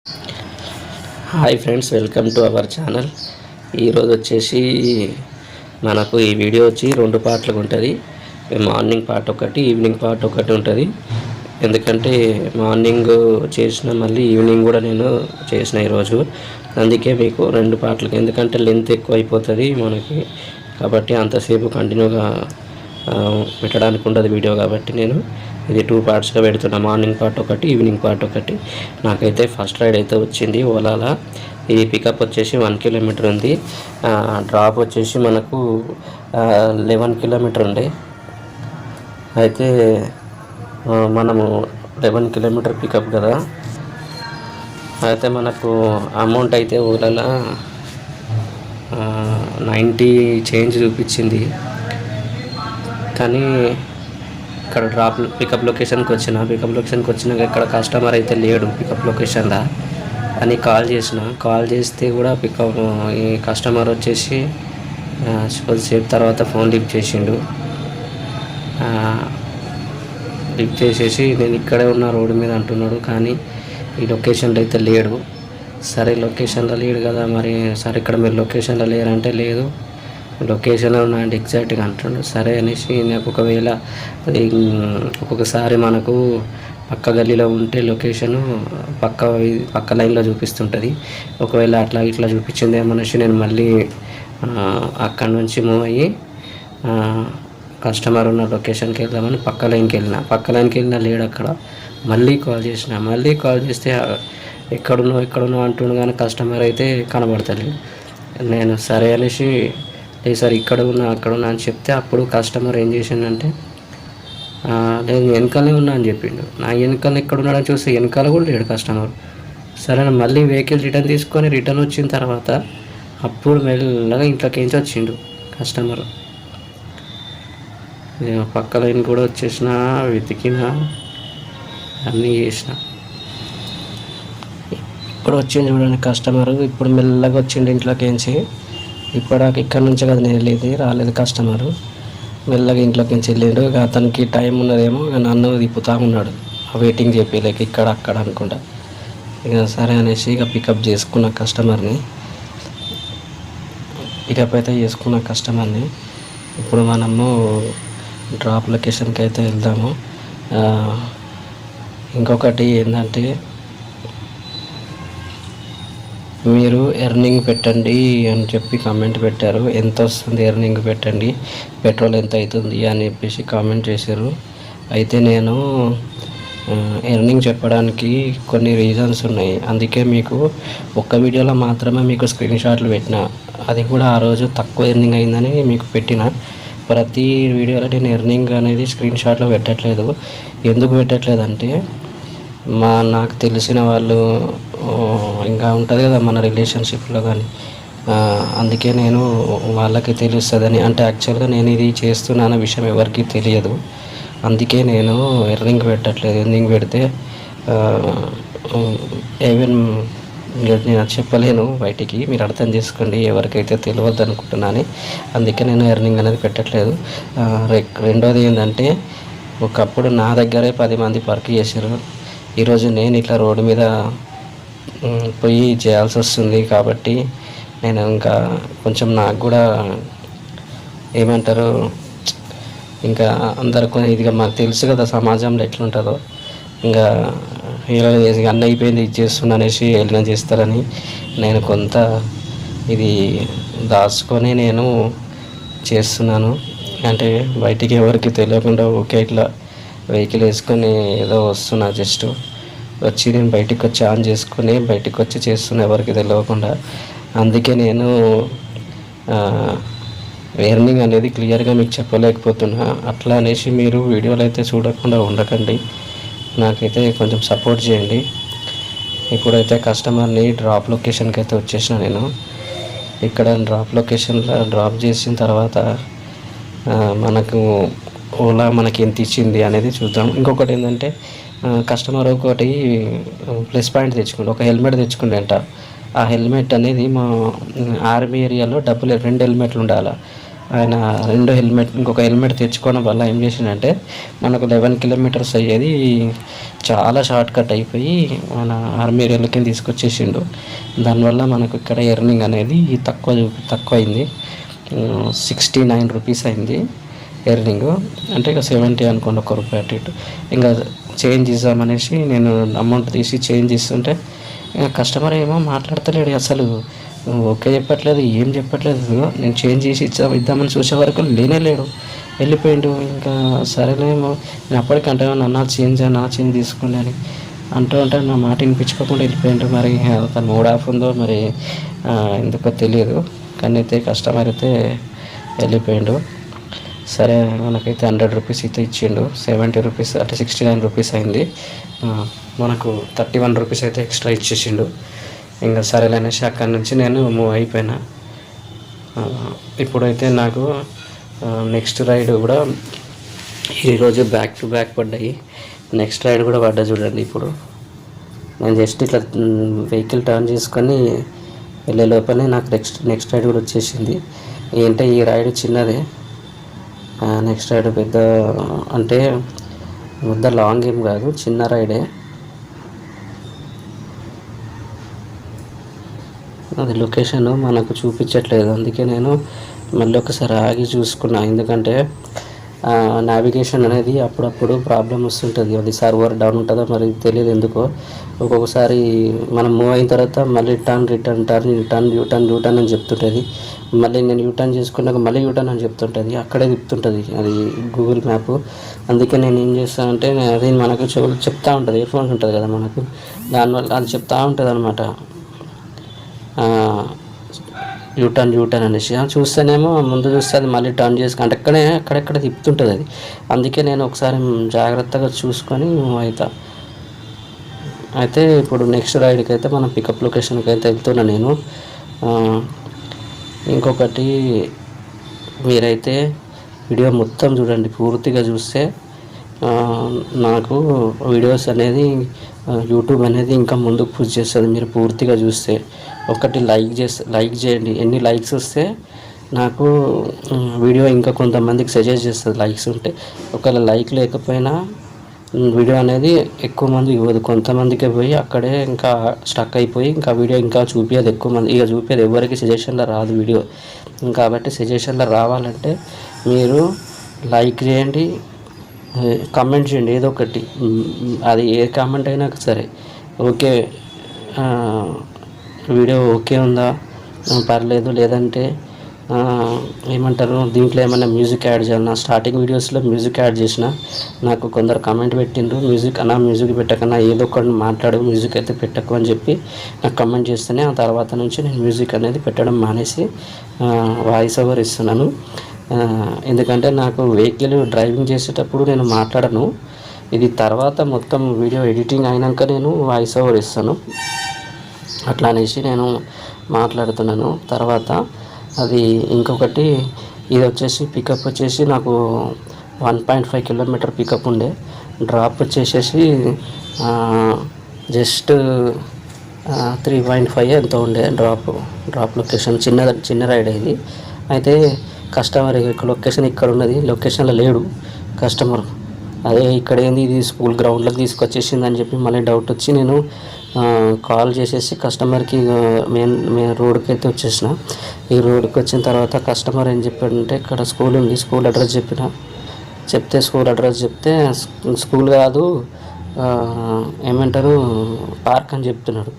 Hi friends, welcome to our channel. ఈరోజు వచ్చేసి మనకు ఈ వీడియో వచ్చి 2 పార్ట్లుగా ఉంటుంది. మార్నింగ్ పార్ట్ ఒకటి, ఈవినింగ్ పార్ట్ ఒకటి ఉంటుంది. ఎందుకంటే మార్నింగ్ చేసిన మళ్ళీ ఈవినింగ్ కూడా నేను చేసిన ఈరోజు. అందుకే మీకు 2 పార్ట్లుగా, ఎందుకంటే లెంత్ ఎక్కువ అయిపోతుంది మనకి, కాబట్టి అంతసేపు కంటిన్యూగా పెట్టడానికి ఉండదు వీడియో. కాబట్టి నేను ఇది 2 పార్ట్స్గా పెడుతున్నా. మార్నింగ్ పార్ట్ ఒకటి, ఈవినింగ్ పార్ట్ ఒకటి. నాకైతే ఫస్ట్ రైడ్ అయితే వచ్చింది ఓలాలా. ఇది పికప్ వచ్చేసి 1 కిలోమీటర్ ఉంది. డ్రాప్ వచ్చేసి మనకు 11 కిలోమీటర్ ఉండే. అయితే మనము 11 కిలోమీటర్ పికప్ కదా. అయితే మనకు అమౌంట్ అయితే ఓలాలా 90 చేంజ్ చూపించింది. కానీ ఇక్కడ పికప్ లొకేషన్కి వచ్చినాక ఇక్కడ కస్టమర్ అయితే లేడు పికప్ లొకేషన్లో అని కాల్ చేస్తే కూడా ఈ కస్టమర్ వచ్చేసి కొద్దిసేపు తర్వాత ఫోన్ లిఫ్ట్ చేసేసి నేను ఇక్కడే ఉన్న రోడ్డు మీద అంటున్నాడు, కానీ ఈ లొకేషన్లో అయితే లేడు. సరే లొకేషన్లో లేడు కదా, మరి సరే ఇక్కడ మీరు లొకేషన్లో లేరంటే లేదు, లొకేషన్లో ఉన్నాయంటే ఎగ్జాక్ట్గా అంటున్నాడు. సరే అనేసి నాకు ఒకవేళ ఒక్కొక్కసారి మనకు పక్క గల్లీలో ఉంటే లొకేషను పక్క లైన్లో చూపిస్తుంటుంది. ఒకవేళ అట్లా ఇట్లా చూపించింది అనేసి నేను మళ్ళీ అక్కడి నుంచి మూవ్ అయ్యి కస్టమర్ ఉన్న లొకేషన్కి వెళ్దామని పక్క లైన్కి వెళ్ళినా లేడు అక్కడ. మళ్ళీ కాల్ చేస్తే ఎక్కడున్నావు అంటుండు, కానీ కస్టమర్ అయితే కనబడతలేదు. నేను సరే అనేసి లేదు సార్ అక్కడ ఉన్నా అని చెప్తే అప్పుడు కస్టమర్ ఏం చేసిండంటే నేను వెనకాలే ఉన్నా అని చెప్పిండు. నా వెనకాల ఎక్కడున్నాడని చూస్తే వెనకాల కూడా లేడు కస్టమర్. సరే మళ్ళీ వెహికల్ రిటర్న్ వచ్చిన తర్వాత అప్పుడు మెల్లగా ఇంట్లోకించి వచ్చిండు కస్టమర్. నేను పక్క లైన్ కూడా వచ్చేసిన, వెతికిన, అన్నీ చేసిన. ఇప్పుడు వచ్చింది చూడండి కస్టమర్. ఇప్పుడు మెల్లగా వచ్చిండు ఇంట్లోకించి. ఇక్కడ నుంచి కదా నేను రాలేదు కస్టమరు. మెల్లగా ఇంట్లోకి వెళ్ళిండు. అతనికి టైం ఉన్నదేమో, నన్ను తిప్పుతూ ఉన్నాడు, వెయిటింగ్ చెప్పలేక ఇక్కడ అక్కడ అనుకుంటా. ఇక సరే అనేసి ఇక పికప్ చేసుకున్న కస్టమర్ని. ఇప్పుడు మనము డ్రాప్ లొకేషన్కి అయితే వెళ్దాము. ఇంకొకటి ఏంటంటే, మీరు ఎర్నింగ్ పెట్టండి అని చెప్పి కామెంట్ పెట్టారు. ఎంత వస్తుంది ఎర్నింగ్ పెట్టండి, పెట్రోల్ ఎంత అవుతుంది అని చెప్పేసి కామెంట్ చేశారు. అయితే నేను ఎర్నింగ్ చెప్పడానికి కొన్ని రీజన్స్ ఉన్నాయి. అందుకే మీకు ఒక్క వీడియోలో మాత్రమే మీకు స్క్రీన్ షాట్లు పెట్టిన. అది కూడా ఆ రోజు తక్కువ ఎర్నింగ్ అయిందని మీకు పెట్టిన. ప్రతి వీడియోలో నేను ఎర్నింగ్ అనేది స్క్రీన్ షాట్లో పెట్టట్లేదు. ఎందుకు పెట్టట్లేదంటే, నాకు తెలిసిన వాళ్ళు ఇంకా ఉంటుంది కదా మన రిలేషన్షిప్లో కానీ, అందుకే నేను వాళ్ళకి తెలుస్తుందని. అంటే యాక్చువల్గా నేను ఇది చేస్తున్నాన విషయం ఎవరికి తెలియదు. అందుకే నేను ఎర్నింగ్ పెట్టట్లేదు. ఎర్నింగ్ పెడితే ఈవెన్ నేను చెప్పలేను బయటికి, మీరు అర్థం చేసుకోండి, ఎవరికైతే తెలియదు అనుకుంటున్నాను. అందుకే నేను ఎర్నింగ్ అనేది పెట్టట్లేదు. రెండోది ఏంటంటే, ఒకప్పుడు నా దగ్గరే 10 మంది వర్క్ చేశారు. ఈరోజు నేను ఇట్లా రోడ్డు మీద పోయి చేయాల్సి వస్తుంది. కాబట్టి నేను ఇంకా కొంచెం నాకు కూడా ఏమంటారు, ఇంకా అందరికీ ఇదిగా మాకు తెలుసు కదా సమాజంలో ఎట్లుంటుందో. ఇంకా అన్నీ అయిపోయింది, ఇది చేస్తున్నా అనేసి వెళ్ళిన చేస్తారని నేను కొంత ఇది దాచుకొని నేను చేస్తున్నాను. అంటే బయటికి ఎవరికి తెలియకుండా ఓకే ఇట్లా వెహికల్ వేసుకొని ఏదో వస్తున్నా, జస్ట్ వచ్చి నేను బయటికి వచ్చి ఆన్ చేసుకుని బయటికి వచ్చి చేస్తున్నా ఎవరికి తెలియకుండా. అందుకే నేను ఎర్నింగ్ అనేది క్లియర్గా మీకు చెప్పలేకపోతున్నా. అట్లా అనేసి మీరు వీడియోలు అయితే చూడకుండా ఉండకండి, నాకైతే కొంచెం సపోర్ట్ చేయండి. ఇప్పుడైతే కస్టమర్ని డ్రాప్ లొకేషన్కి అయితే వచ్చేసిన నేను. ఇక్కడ డ్రాప్ లొకేషన్లో డ్రాప్ చేసిన తర్వాత మనకు ఓలా మనకి ఎంత ఇచ్చింది అనేది చూద్దాం. ఇంకొకటి ఏంటంటే, కస్టమర్ ఒకటి ప్లస్ పాయింట్ తెచ్చుకుంటే, ఒక హెల్మెట్ తెచ్చుకుంటే ఆ హెల్మెట్ అనేది మా ఆర్మీ ఏరియాలో 2 హెల్మెట్లు ఉండాలి. ఆయన ఇంకొక హెల్మెట్ తెచ్చుకోవడం వల్ల ఏం చేసిండంటే మనకు 11 కిలోమీటర్స్ అయ్యేది చాలా షార్ట్ కట్ అయిపోయి మన ఆర్మీ రైలుకి తీసుకొచ్చేసిండు. దానివల్ల మనకు ఇక్కడ ఎర్నింగ్ అనేది తక్కువ అయింది. 69 రూపీస్ అయింది ఎర్నింగ్. అంటే ఇక 70 అనుకోండి, ₹1 అటు ఇటు. ఇంకా చేంజ్ ఇద్దామనేసి నేను అమౌంట్ తీసి చేంజ్ ఇస్తుంటే కస్టమర్ ఏమో మాట్లాడతలేడు అసలు, ఓకే చెప్పట్లేదు, ఏం చెప్పట్లేదు. నేను చేంజ్ చేసి ఇద్దామని చూసే వరకు లేడు, వెళ్ళిపోయిండు. ఇంకా సరేనేమో నేను అప్పటికంటే నా చేంజ్ తీసుకోండి అని ఉంటే నా మాట వినిపించుకోకుండా వెళ్ళిపోయిండు. మరి తను మూడ్ ఆఫ్ ఉందో మరి ఎందుకో తెలియదు, కానీ అయితే కస్టమర్ అయితే వెళ్ళిపోయిండు. సరే మనకైతే 100 రూపీస్ అయితే ఇచ్చిండు. 70 రూపీస్ అంటే 69 రూపీస్ అయింది. మనకు 31 రూపీస్ అయితే ఎక్స్ట్రా ఇచ్చేసిండు. ఇంకా సరేలేనేసి అక్కడి నుంచి నేను మూవ్ అయిపోయినా. ఇప్పుడైతే నాకు నెక్స్ట్ రైడ్ కూడా ఈరోజు బ్యాక్ టు బ్యాక్ పడ్డాయి. నెక్స్ట్ రైడ్ కూడా పడ్డా చూడండి. ఇప్పుడు నేను జస్ట్ ఇట్లా వెహికల్ టర్న్ చేసుకొని వెళ్ళే లోపలే నాకు నెక్స్ట్ రైడ్ కూడా వచ్చేసింది. ఏంటంటే ఈ రైడ్ చిన్నదే, నెక్స్ట్ రైడ్ పెద్ద అంటే లాంగ్ ఏం కాదు, చిన్న రైడే. అది లొకేషన్ మనకు చూపించట్లేదు, అందుకే నేను మళ్ళీ ఒకసారి ఆగి చూసుకున్నా. ఎందుకంటే నావిగేషన్ అనేది అప్పుడప్పుడు ప్రాబ్లం వస్తుంటుంది. అది సర్వర్ డౌన్ ఉంటుందో మరి తెలియదు ఎందుకో. ఒక్కొక్కసారి మనం మూవ్ అయిన తర్వాత మళ్ళీ యూటర్న్ అని చెప్తుంటుంది. మళ్ళీ నేను యూటర్న్ చేసుకున్నాక మళ్ళీ యూటర్న్ అని చెప్తుంటుంది, అక్కడే తిప్పుతుంటుంది అది గూగుల్ మ్యాప్. అందుకే నేను ఏం చేస్తానంటే అది మనకు చెప్తూ ఉంటుంది, ఇయర్ ఫోన్స్ ఉంటుంది కదా మనకు, దానివల్ల అది చెప్తూ ఉంటుంది అనమాట. యూటర్న్ అనేసి చూస్తేనేమో ముందు చూస్తే అది మళ్ళీ టర్న్ చేసుకుంటే అక్కడెక్కడ తిప్పుతుంటుంది అది. అందుకే నేను ఒకసారి జాగ్రత్తగా చూసుకొని అయితే ఇప్పుడు నెక్స్ట్ రైడ్కి అయితే మనం పికప్ లొకేషన్కి అయితే వెళ్తున్నా నేను. ఇంకొకటి, మీరైతే వీడియో మొత్తం చూడండి, పూర్తిగా చూస్తే నాకు వీడియోస్ అనేది యూట్యూబ్ అనేది ఇంకా ముందుకు పుష్ చేస్తుంది. మీరు పూర్తిగా చూస్తే ఒకటి లైక్ చేయండి. ఎన్ని లైక్స్ వస్తే నాకు వీడియో ఇంకా కొంతమందికి సజెస్ట్ చేస్తుంది. లైక్స్ ఉంటే, ఒకవేళ లైక్ లేకపోయినా వీడియో అనేది ఎక్కువ మంది ఇవ్వదు, కొంతమందికే పోయి అక్కడే ఇంకా స్టక్ అయిపోయి ఇంకా వీడియో ఇంకా చూపించదు. ఎక్కువ మంది ఇక చూపించదు, ఎవరికి సజెషన్లో రాదు వీడియో. కాబట్టి సజెషన్లో రావాలంటే మీరు లైక్ చేయండి, కామెంట్ చేయండి ఏదో ఒకటి. అది ఏ కామెంట్ అయినా సరే, ఓకే వీడియో ఓకే ఉందా, పర్లేదు, లేదంటే ఏమంటారు దీంట్లో ఏమైనా మ్యూజిక్ యాడ్ చేయాలన్నా. స్టార్టింగ్ వీడియోస్లో మ్యూజిక్ యాడ్ చేసిన నాకు కొందరు కామెంట్ పెట్టిండ్రు, మ్యూజిక్ పెట్టకన్నా ఏదో ఒకటి మాట్లాడు, మ్యూజిక్ అయితే పెట్టకు అని చెప్పి నాకు కామెంట్ చేస్తేనే ఆ తర్వాత నుంచి నేను మ్యూజిక్ అనేది పెట్టడం మానేసి వాయిస్ ఓవర్ ఇస్తున్నాను. ఎందుకంటే నాకు వెహికల్ డ్రైవింగ్ చేసేటప్పుడు నేను మాట్లాడను, ఇది తర్వాత మొత్తం వీడియో ఎడిటింగ్ అయినాక నేను వాయిస్ ఓవర్ ఇస్తాను. అట్లా అనేసి నేను మాట్లాడుతున్నాను. తర్వాత అది ఇంకొకటి, ఇది వచ్చేసి పికప్ వచ్చేసి నాకు 1.5 కిలోమీటర్ పికప్ ఉండే, డ్రాప్ వచ్చేసేసి జస్ట్ 3.5 ఎంతో ఉండే డ్రాప్ లొకేషన్. చిన్న రైడ్ ఇది. అయితే కస్టమర్ లొకేషన్ ఇక్కడ ఉన్నది, లొకేషన్లో లేడు కస్టమర్. అదే ఇక్కడ ఏంది ఇది స్కూల్ గ్రౌండ్లోకి తీసుకొచ్చేసిందని చెప్పి మళ్ళీ డౌట్ వచ్చి నేను కాల్ చేసేసి కస్టమర్కి మెయిన్ రోడ్కి అయితే వచ్చేసిన. ఈ రోడ్కి వచ్చిన తర్వాత కస్టమర్ ఏం చెప్పాడంటే ఇక్కడ స్కూల్ ఉంది, స్కూల్ అడ్రస్ చెప్తే స్కూల్ కాదు ఏమంటారు పార్క్ అని చెప్తున్నాడు.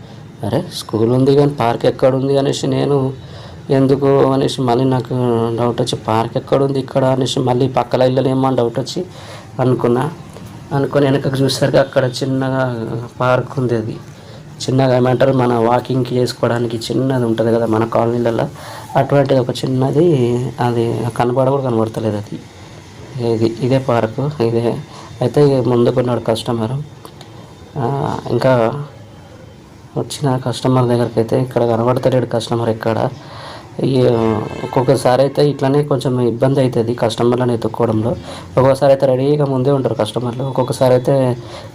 అరే స్కూల్ ఉంది కానీ పార్క్ ఎక్కడుంది అనేసి నేను ఎందుకు అనేసి మళ్ళీ నాకు డౌట్ వచ్చి పార్క్ ఎక్కడుంది ఇక్కడ అనేసి మళ్ళీ పక్కల ఇళ్ళలేమో అని డౌట్ వచ్చి అనుకొని వెనకకు చూసరికి అక్కడ చిన్నగా పార్క్ ఉంది. అది చిన్నగా ఏమంటారు మన వాకింగ్కి చేసుకోవడానికి చిన్నది ఉంటుంది కదా మన కాలనీలలో, అటువంటిది ఒక చిన్నది, అది కనబడతలేదు అది. ఇదే పార్కు ఇదే. అయితే ముందుకున్నాడు కస్టమరు. ఇంకా వచ్చిన కస్టమర్ దగ్గరికి అయితే ఇక్కడ కనబడతలేడు కస్టమర్ ఎక్కడ. ఒక్కొక్కసారి అయితే ఇట్లనే కొంచెం ఇబ్బంది అవుతుంది కస్టమర్లను ఎత్తుక్కోవడంలో. ఒక్కొక్కసారి అయితే రెడీగా ముందే ఉంటారు కస్టమర్లు, ఒక్కొక్కసారి అయితే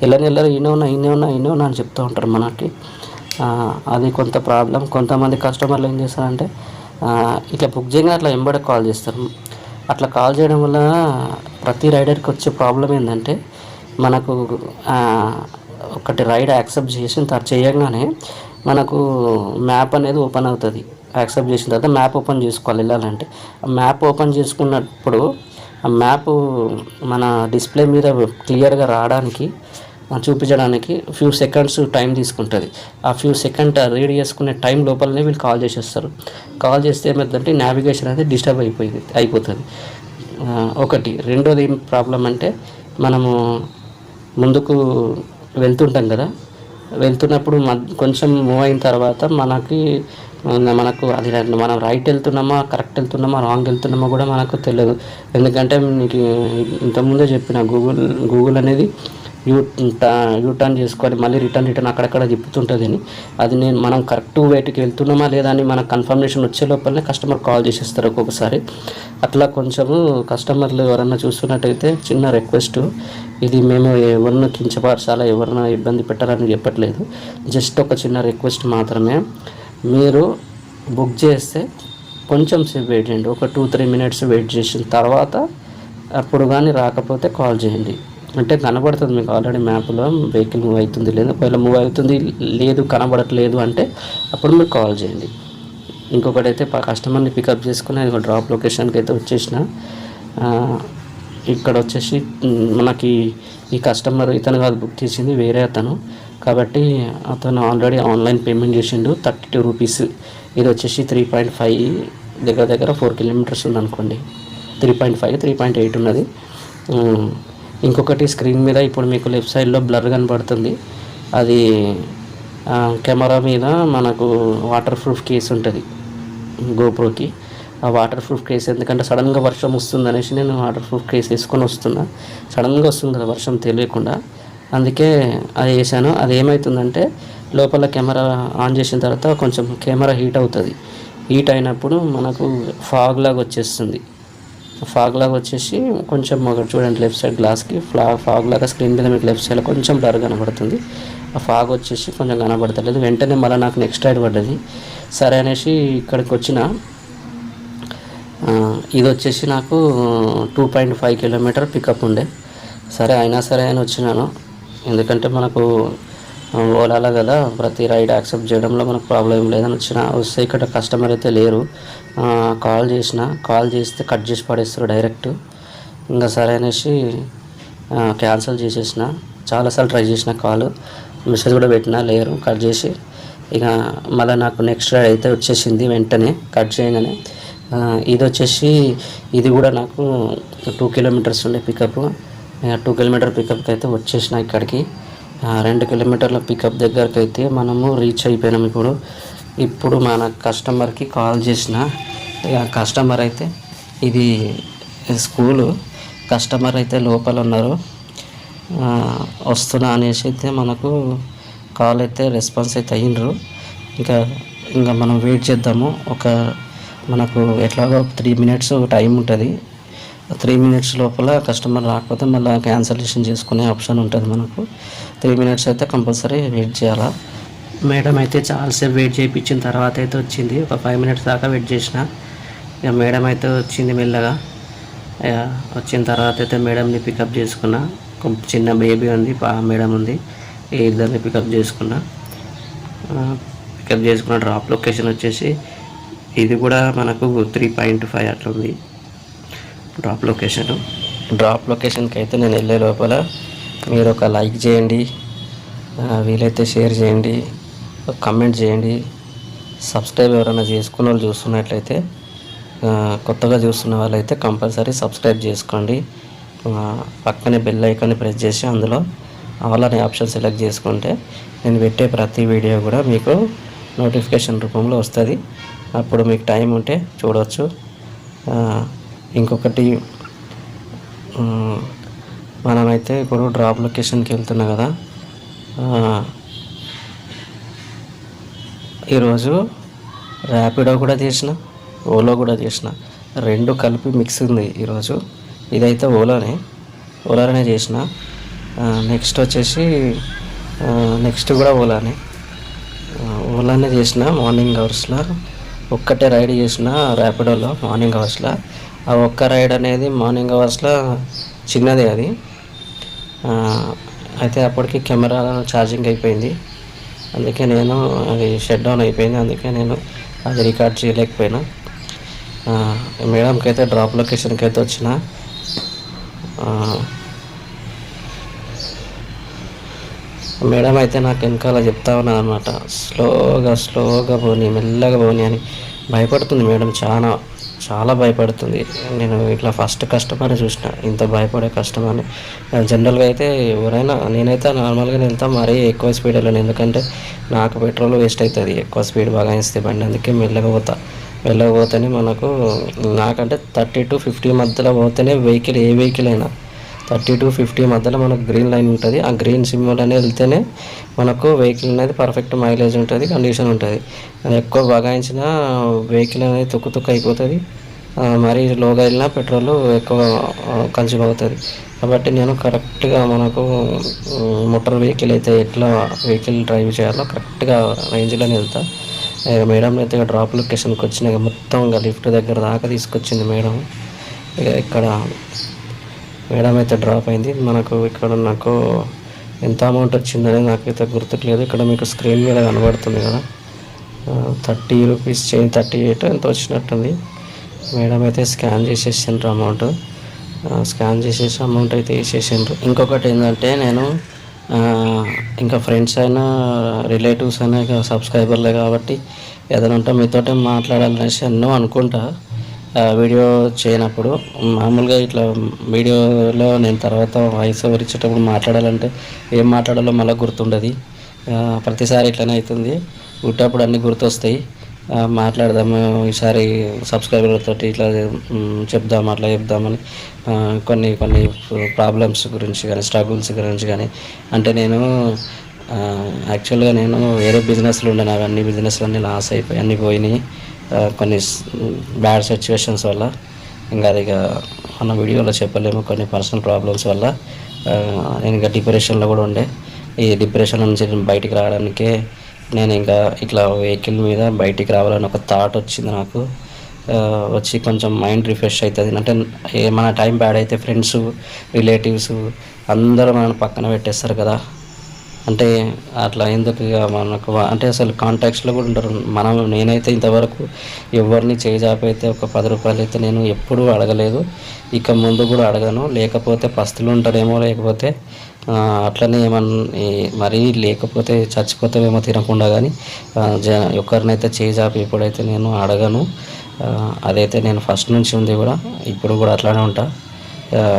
వెళ్ళరు ఈయనే ఉన్నా అని చెప్తూ ఉంటారు మనకి. అది కొంత ప్రాబ్లం. కొంతమంది కస్టమర్లు ఏం చేస్తారంటే ఇట్లా బుక్ చేయగానే అట్లా వెంబడే కాల్ చేస్తారు. అట్లా కాల్ చేయడం వల్ల ప్రతి రైడర్కి వచ్చే ప్రాబ్లం ఏంటంటే మనకు ఒకటి రైడ్ యాక్సెప్ట్ చేసిన తర్వాత చేయగానే మనకు మ్యాప్ అనేది ఓపెన్ అవుతుంది. యాక్సెప్ట్ చేసిన తర్వాత మ్యాప్ ఓపెన్ చేసుకోవాలి వెళ్ళాలంటే. ఆ మ్యాప్ ఓపెన్ చేసుకున్నప్పుడు ఆ మ్యాప్ మన డిస్ప్లే మీద క్లియర్గా రావడానికి చూపించడానికి ఫ్యూ సెకండ్స్ టైం తీసుకుంటుంది. ఆ ఫ్యూ సెకండ్ రీడ్ చేసుకునే టైం లోపలనే వీళ్ళు కాల్ చేసేస్తారు. కాల్ చేస్తే ఏమవుతుందంటే నావిగేషన్ అనేది డిస్టర్బ్ అయిపోతుంది. ఒకటి. రెండోది ఏం ప్రాబ్లం అంటే మనము ముందుకు వెళ్తుంటాం కదా, వెళ్తున్నప్పుడు కొంచెం మూవ్ అయిన తర్వాత మనకు అది మనం రైట్ వెళ్తున్నామా, కరెక్ట్ వెళ్తున్నామా, రాంగ్ వెళ్తున్నామా కూడా మనకు తెలియదు. ఎందుకంటే మీకు ఇంతకుముందే చెప్పిన గూగుల్ అనేది యూటర్న్ చేసుకొని మళ్ళీ రిటర్న్ అక్కడక్కడ తిప్పుతుంటుంది అని. అది మనం కరెక్ట్ వేటికి వెళ్తున్నామా లేదా అని మనకు కన్ఫర్మేషన్ వచ్చే లోపలనే కస్టమర్ కాల్ చేసేస్తారు ఒక్కొక్కసారి. అట్లా కొంచెము కస్టమర్లు ఎవరన్నా చూస్తున్నట్టయితే చిన్న రిక్వెస్ట్, ఇది మేము ఎవరిని కించపరచాలా, ఎవరిని ఇబ్బంది పెట్టాలని చెప్పట్లేదు, జస్ట్ ఒక చిన్న రిక్వెస్ట్ మాత్రమే. మీరు బుక్ చేస్తే కొంచెం సేపు వెయిట్ చేయండి. ఒక 2-3 మినిట్స్ వెయిట్ చేసిన తర్వాత అప్పుడు కానీ రాకపోతే కాల్ చేయండి. అంటే కనబడుతుంది మీకు ఆల్రెడీ మ్యాప్లో వెహికల్ మూవ్ అవుతుంది లేదు, ఒకవేళ మూవ్ అవుతుంది లేదు కనబడట్లేదు అంటే అప్పుడు మీరు కాల్ చేయండి. ఇంకొకటి అయితే కస్టమర్ని పికప్ చేసుకుని అది డ్రాప్ లొకేషన్కి అయితే వచ్చేసిన. ఇక్కడ వచ్చేసి మనకి ఈ కస్టమర్ ఇతను కాదు బుక్ చేసింది, వేరే అతను. కాబట్టి అతను ఆల్రెడీ ఆన్లైన్ పేమెంట్ చేసిండు 32 రూపీస్. ఇది వచ్చేసి 3.5 దగ్గర 4 కిలోమీటర్స్ ఉందనుకోండి. 3.5 3.8 ఉన్నది. ఇంకొకటి స్క్రీన్ మీద ఇప్పుడు మీకు లెఫ్ట్ సైడ్లో బ్లర్ కనబడుతుంది. అది కెమెరా మీద మనకు వాటర్ ప్రూఫ్ కేస్ ఉంటుంది గోప్రోకి. ఆ వాటర్ ప్రూఫ్ కేస్ ఎందుకంటే సడన్గా వర్షం వస్తుంది అనేసి నేను వాటర్ ప్రూఫ్ కేస్ వేసుకొని వస్తున్నా. సడన్గా వస్తుంది కదా వర్షం తెలియకుండా, అందుకే అది వేసాను. అది ఏమవుతుందంటే లోపల కెమెరా ఆన్ చేసిన తర్వాత కొంచెం కెమెరా హీట్ అవుతుంది. హీట్ అయినప్పుడు మనకు ఫాగ్ లాగా వచ్చేస్తుంది. ఫాగ్ లాగా వచ్చేసి కొంచెం ఒకటి చూడండి లెఫ్ట్ సైడ్ గ్లాస్కి ఫాగ్ లాగా స్క్రీన్ మీద మీకు లెఫ్ట్ సైడ్లో కొంచెం బ్లర్ కనబడుతుంది. ఆ ఫాగ్ వచ్చేసి కొంచెం కనబడతలేదు. వెంటనే మళ్ళీ నాకు నెక్స్ట్ రైడ్ పడ్డది. సరే అనేసి ఇక్కడికి వచ్చిన. ఇది వచ్చేసి నాకు 2.5 కిలోమీటర్ పికప్ ఉండే. సరే అయినా సరే అని వచ్చినాను. ఎందుకంటే మనకు ఓలాలో కదా ప్రతి రైడ్ యాక్సెప్ట్ చేయడంలో మనకు ప్రాబ్లం ఏం లేదని వస్తే ఇక్కడ కస్టమర్ అయితే లేరు. కాల్ చేస్తే కట్ చేసి పడేస్తారు డైరెక్ట్. ఇంకా సరే అనేసి క్యాన్సిల్ చేసేసిన. చాలాసార్లు ట్రై చేసిన, కాల్ మెసేజ్ కూడా పెట్టినా లేరు, కట్ చేసి. ఇక మళ్ళీ నాకు నెక్స్ట్ రైడ్ అయితే వచ్చేసింది వెంటనే కట్ చేయగానే. ఇది కూడా నాకు 2 కిలోమీటర్స్ ఉండే పికప్. 2 కిలోమీటర్ పికప్కి అయితే వచ్చేసిన ఇక్కడికి. 2 కిలోమీటర్ల పికప్ దగ్గరికి అయితే మనము రీచ్ అయిపోయినాం. ఇప్పుడు మన కస్టమర్కి కాల్ చేసిన. కస్టమర్ అయితే ఇది స్కూలు, కస్టమర్ అయితే లోపల ఉన్నారు, వస్తున్నా అనేసి అయితే మనకు కాల్ అయితే రెస్పాన్స్ అయితే అయ్యిండ్రు. ఇంకా మనం వెయిట్ చేద్దాము. మనకు ఎట్లాగో 3 మినిట్స్ టైం ఉంటుంది. 3 మినిట్స్ లోపల కస్టమర్ రాకపోతే మళ్ళీ క్యాన్సలేషన్ చేసుకునే ఆప్షన్ ఉంటుంది మనకు. 3 మినిట్స్ అయితే కంపల్సరీ వెయిట్ చేయాలా. మేడం అయితే చాలాసేపు వెయిట్ చేయించిన తర్వాత అయితే వచ్చింది. ఒక 5 మినిట్స్ దాకా వెయిట్ చేసిన. ఇక మేడం అయితే వచ్చింది మెల్లగా. వచ్చిన తర్వాత అయితే మేడంని పికప్ చేసుకున్నా. చిన్న బేబీ ఉంది, మేడం ఉంది, ఇద్దరిని పికప్ చేసుకున్న డ్రాప్ లొకేషన్ వచ్చేసి ఇది కూడా మనకు 3.5 అట్లా ఉంది డ్రాప్ లొకేషన్కి అయితే నేను వెళ్ళే లోపల మీరు ఒక లైక్ చేయండి, వీలైతే షేర్ చేయండి, కమెంట్ చేయండి. సబ్స్క్రైబ్ ఎవరైనా చేసుకున్న వాళ్ళు చూస్తున్నట్లయితే, కొత్తగా చూస్తున్న వాళ్ళైతే కంపల్సరీ సబ్స్క్రైబ్ చేసుకోండి. పక్కనే బెల్ ఐకాన్ని ప్రెస్ చేసి అందులో ఆల్ అనే ఆప్షన్ సెలెక్ట్ చేసుకుంటే నేను పెట్టే ప్రతి వీడియో కూడా మీకు నోటిఫికేషన్ రూపంలో వస్తుంది. అప్పుడు మీకు టైం ఉంటే చూడవచ్చు. ఇంకొకటి, మనమైతే ఇప్పుడు డ్రాప్ లొకేషన్కి వెళ్తున్నాం కదా. ఈరోజు ర్యాపిడో కూడా చేసిన, ఓలో కూడా చేసిన, 2 కలిపి మిక్స్ ఉంది ఈరోజు. ఇదైతే ఓలానే చేసిన. నెక్స్ట్ వచ్చేసి నెక్స్ట్ కూడా ఓలానే చేసిన. మార్నింగ్ అవర్స్లో ఒక్కటే రైడ్ చేసిన ర్యాపిడోలో మార్నింగ్ అవర్స్లో. ఆ ఒక్క రైడ్ అనేది మార్నింగ్ అవర్స్లో చిన్నదే అది. అయితే అప్పటికి కెమెరా ఛార్జింగ్ అయిపోయింది. అందుకే నేను అది షట్ డౌన్ అయిపోయింది. అందుకే నేను అది రికార్డ్ చేయలేకపోయినా. మేడంకి అయితే డ్రాప్ లొకేషన్కి అయితే వచ్చిన. మేడం అయితే నాకు వెనకాల చెప్తా ఉన్నది అనమాట, స్లోగా పోనీ, మెల్లగా పోనీ అని. భయపడుతుంది మేడం, చాలా భయపడుతుంది. నేను ఇట్లా ఫస్ట్ కస్టమర్ని చూసిన ఇంత భయపడే కస్టమర్ని. జనరల్గా అయితే ఎవరైనా, నేనైతే నార్మల్గానే వెళ్తా, మరీ ఎక్కువ స్పీడ్ వెళ్ళను. ఎందుకంటే నాకు పెట్రోల్ వేస్ట్ అవుతుంది ఎక్కువ స్పీడ్ బాగా ఇస్తే బండి. అందుకే మెల్లగా పోతేనే మనకు, నాకంటే 30 to 50 మధ్యలో పోతేనే వెహికల్, ఏ వెహికల్ అయినా 30 to 50 మధ్యలో మనకు గ్రీన్ లైన్ ఉంటుంది. ఆ గ్రీన్ సింబల్ అనేది వెళ్తేనే మనకు వెహికల్ అనేది పర్ఫెక్ట్ మైలేజ్ ఉంటుంది, కండిషన్ ఉంటుంది. ఎక్కువ బగాయించిన వెహికల్ అనేది తుక్కు అయిపోతుంది. మరీ లోగా వెళ్ళినా పెట్రోల్ ఎక్కువ కన్స్యూమ్ అవుతుంది. కాబట్టి నేను కరెక్ట్గా మనకు మోటార్ వెహికల్ అయితే ఎట్లా వెహికల్ డ్రైవ్ చేయాలో కరెక్ట్గా రేంజ్లోనే వెళ్తా. మేడం అయితే డ్రాప్ లొకేషన్కి వచ్చినాక మొత్తం లిఫ్ట్ దగ్గర దాకా తీసుకొచ్చింది మేడం. ఇక్కడ మేడం అయితే డ్రాప్ అయింది. మనకు ఇక్కడ నాకు ఎంత అమౌంట్ వచ్చిందనేది నాకైతే గుర్తులేదు. ఇక్కడ మీకు స్క్రీన్ మీద కనబడుతుంది కదా, 30 రూపీస్ చేంజ్, 38 ఎంత వచ్చినట్టుంది. మేడం అయితే స్కాన్ చేసేసిండ్రు అమౌంట్. అమౌంట్ అయితే వేసేసిండ్రు. ఇంకొకటి ఏంటంటే, నేను ఇంకా ఫ్రెండ్స్ అయినా రిలేటివ్స్ అయినా ఇక సబ్స్క్రైబర్లే కాబట్టి ఏదైనా ఉంటే మీతోటే మాట్లాడాలనేసి ఎన్నో అనుకుంటా వీడియో చేయనప్పుడు. మామూలుగా ఇట్లా వీడియోలో నేను తర్వాత వాయిస్ ఓవర్ ఇచ్చేటప్పుడు మాట్లాడాలంటే ఏం మాట్లాడాలో మళ్ళీ గుర్తుండదు. ప్రతిసారి ఇట్లనే అవుతుంది. పుట్టేప్పుడు అన్నీ గుర్తొస్తాయి. మాట్లాడదాము ఈసారి సబ్స్క్రైబర్లతో ఇట్లా అట్లా చెప్దామని కొన్ని ప్రాబ్లమ్స్ గురించి కానీ, స్ట్రగుల్స్ గురించి కానీ. అంటే నేను యాక్చువల్గా నేను వేరే బిజినెస్లు ఉండే, అన్ని బిజినెస్లు లాస్ అయిపోయి అన్నీ పోయినాయి కొన్ని బ్యాడ్ సిచ్యువేషన్స్ వల్ల. ఇంకా అది మన వీడియోలో చెప్పలేము. కొన్ని పర్సనల్ ప్రాబ్లమ్స్ వల్ల నేను ఇంకా డిప్రెషన్లో కూడా ఉండే. ఈ డిప్రెషన్ నుంచి బయటికి రావడానికే నేను ఇంకా ఇట్లా వెహికల్ మీద బయటికి రావాలని ఒక థాట్ వచ్చింది నాకు. వచ్చి కొంచెం మైండ్ రిఫ్రెష్ అవుతుంది. అంటే మన టైం బ్యాడ్ అయితే ఫ్రెండ్స్, రిలేటివ్స్ అందరూ మనల్ని పక్కన పెట్టేస్తారు కదా. అంటే అట్లా ఎందుకు ఇక మనకు, అంటే అసలు కాంటాక్ట్స్లో కూడా ఉంటారు. నేనైతే ఇంతవరకు ఎవరిని చేజాపైతే ఒక 10 రూపాయలు అయితే నేను ఎప్పుడూ అడగలేదు, ఇక ముందు కూడా అడగను. లేకపోతే పస్తులు ఉంటారేమో, లేకపోతే అట్లనే మరీ లేకపోతే చచ్చిపోతామేమో తినకుండా, కానీ ఒకరినైతే చేజాపి ఎప్పుడైతే నేను అడగను. అదైతే నేను ఫస్ట్ నుంచి ఉంది కూడా, ఇప్పుడు కూడా అట్లానే ఉంటా.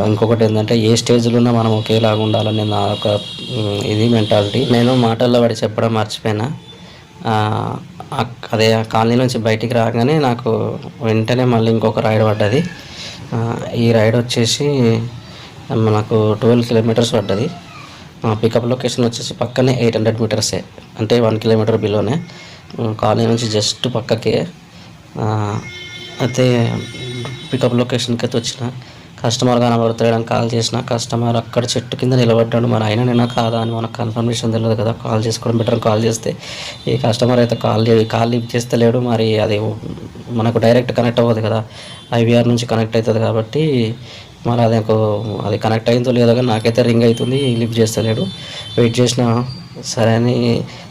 ఇంకొకటి ఏంటంటే, ఏ స్టేజ్లో ఉన్నా మనం ఒకేలాగా ఉండాలని నా ఒక ఇది మెంటాలిటీ. నేను మాటల్లో పడి చెప్పడం మర్చిపోయినా. అదే కాలనీ నుంచి బయటికి రాగానే నాకు వెంటనే మళ్ళీ ఇంకొక రైడ్ పడ్డది. ఈ రైడ్ వచ్చేసి మనకు 12 కిలోమీటర్స్ పడ్డది. పికప్ లొకేషన్ వచ్చేసి పక్కనే 800 మీటర్సే, అంటే 1 కిలోమీటర్ బిలోనే. కాలనీ నుంచి జస్ట్ పక్కకే. అయితే పికప్ లొకేషన్కి అయితే వచ్చిన. కస్టమర్ కనబడుతాడని కాల్ చేసిన. కస్టమర్ అక్కడ చెట్టు కింద నిలబడ్డాడు. మరి అయినా నేనా కాదా అని మనకు కన్ఫర్మేషన్ తెలియదు కదా, కాల్ చేసుకోవడం బెటర్. కాల్ చేస్తే ఈ కస్టమర్ అయితే కాల్ లిఫ్ట్ చేస్తలేడు. మరి అది మనకు డైరెక్ట్ కనెక్ట్ అవ్వదు కదా, ఐవీఆర్ నుంచి కనెక్ట్ అవుతుంది కాబట్టి. మరి అది కనెక్ట్ అయిందో లేదో కానీ నాకైతే రింగ్ అవుతుంది, లిఫ్ట్ చేస్తలేడు. వెయిట్ చేసిన, సరే అని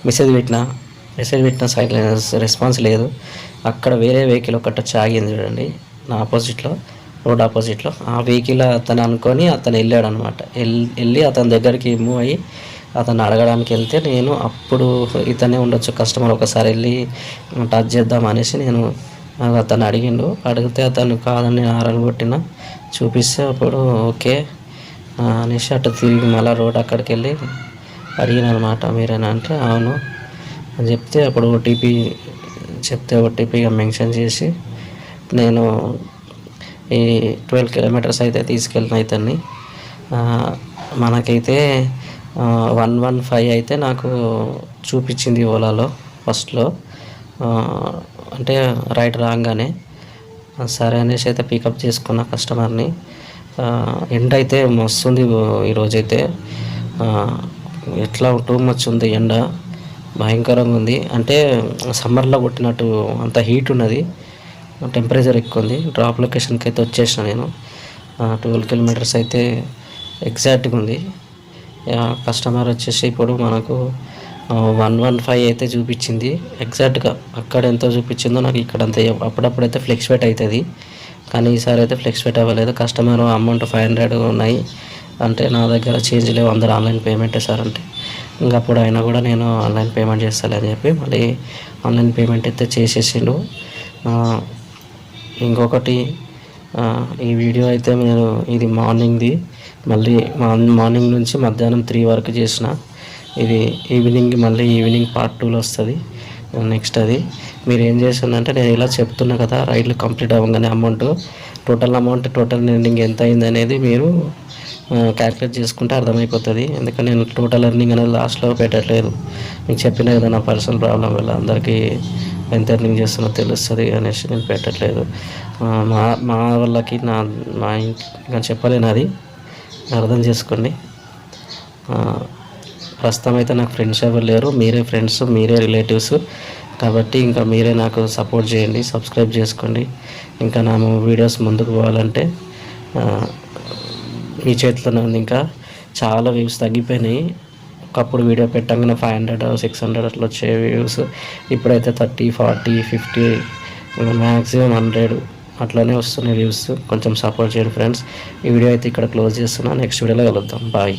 మెసేజ్ పెట్టిన సైలెన్స్, రెస్పాన్స్ లేదు. అక్కడ వేరే వెహికల్ ఒకటి వచ్చి ఆగింది చూడండి, నా రోడ్ ఆపోజిట్లో. ఆ వెహికల్ అతను అనుకొని అతను వెళ్ళాడు అనమాట. వెళ్ళి అతని దగ్గరికి మూవ్ అయ్యి అతను అడగడానికి వెళ్తే, నేను అప్పుడు ఇతనే ఉండొచ్చు కస్టమర్, ఒకసారి వెళ్ళి టచ్ చేద్దాం అనేసి నేను అతను అడిగితే అతను కాదని ఆరని కొట్టిన చూపిస్తే, అప్పుడు ఓకే అనేసి అటు తిరిగి మళ్ళీ రోడ్ అక్కడికి వెళ్ళి అడిగిన అనమాట, మీరేనా అంటే అవును అని చెప్తే, అప్పుడు ఓటీపీ మెన్షన్ చేసి నేను ఈ 12 కిలోమీటర్స్ అయితే తీసుకెళ్ళిన ఇతన్ని. మనకైతే 115 అయితే నాకు చూపించింది ఓలాలో ఫస్ట్లో. అంటే రైట్ రాగానే సరే అనేసి అయితే పికప్ చేసుకున్న కస్టమర్ని. ఎండ అయితే మస్తుంది ఈరోజైతే, ఎట్లా టూ మచ్ ఉంది ఎండ. భయంకరంగా ఉంది. అంటే సమ్మర్లో కొట్టినట్టు అంత హీట్ ఉన్నది, టెంపరేచర్ ఎక్కువ ఉంది. డ్రాప్ లొకేషన్కి అయితే వచ్చేసిన నేను. 12 కిలోమీటర్స్ అయితే ఎగ్జాక్ట్గా ఉంది. కస్టమర్ వచ్చేసి ఇప్పుడు మనకు 115 అయితే చూపించింది. ఎగ్జాక్ట్గా అక్కడ ఎంతో చూపించిందో నాకు ఇక్కడ అంత. అప్పుడప్పుడైతే ఫ్లెక్చువేట్ అవుతుంది, కానీ ఈసారి అయితే ఫ్లెక్చువేట్ అవ్వలేదు. కస్టమర్ అమౌంట్ 500 ఉన్నాయి అంటే నా దగ్గర చేంజ్ లేవు, అందరూ ఆన్లైన్ పేమెంట్ వేసారంటే ఇంకా అప్పుడు అయినా కూడా నేను ఆన్లైన్ పేమెంట్ చేస్తాను అని చెప్పి మళ్ళీ ఆన్లైన్ పేమెంట్ అయితే చేసేసిండు. ఇంకొకటి, ఈ వీడియో అయితే నేను ఇది మార్నింగ్ది, మళ్ళీ మార్నింగ్ నుంచి మధ్యాహ్నం 3 వరకు చేసిన. ఇది ఈవినింగ్ పార్ట్ 2లో వస్తుంది నెక్స్ట్. అది మీరు ఏం చేస్తుందంటే నేను ఇలా చెప్తున్నా కదా, రైడ్లు కంప్లీట్ అవ్వగానే టోటల్ ఎర్నింగ్ ఎంత అయింది అనేది మీరు క్యాల్కులేట్ చేసుకుంటే అర్థమైపోతుంది. ఎందుకంటే నేను టోటల్ ఎర్నింగ్ అనేది లాస్ట్లో పెట్టట్లేదు, మీకు చెప్పిన కదా నా పర్సనల్ ప్రాబ్లం వల్ల అందరికీ ఎంత ఎర్నింగ్ చేస్తున్నా తెలుస్తుంది అనేసి నేను పెట్టట్లేదు. మా వాళ్ళకి మా ఇంట్లో చెప్పలేను, అది అర్థం చేసుకోండి. ప్రస్తుతం అయితే నాకు ఫ్రెండ్స్ ఎవరు లేరు, మీరే ఫ్రెండ్స్, మీరే రిలేటివ్స్, కాబట్టి ఇంకా మీరే నాకు సపోర్ట్ చేయండి, సబ్స్క్రైబ్ చేసుకోండి. ఇంకా నా వీడియోస్ ముందుకు పోవాలంటే మీ చేతిలోనే ఉంది. ఇంకా చాలా వ్యూస్ తగ్గిపోయినాయి. ఒకప్పుడు వీడియో పెట్టగానే 500 600 అట్లా వచ్చే వ్యూస్, ఇప్పుడైతే 30 40 50 మ్యాక్సిమం 100 అట్లానే వస్తున్నాయి వ్యూస్. కొంచెం సపోర్ట్ చేయండి ఫ్రెండ్స్. ఈ వీడియో అయితే ఇక్కడ క్లోజ్ చేస్తున్నా, నెక్స్ట్ వీడియోలో కలుద్దాం. బాయ్.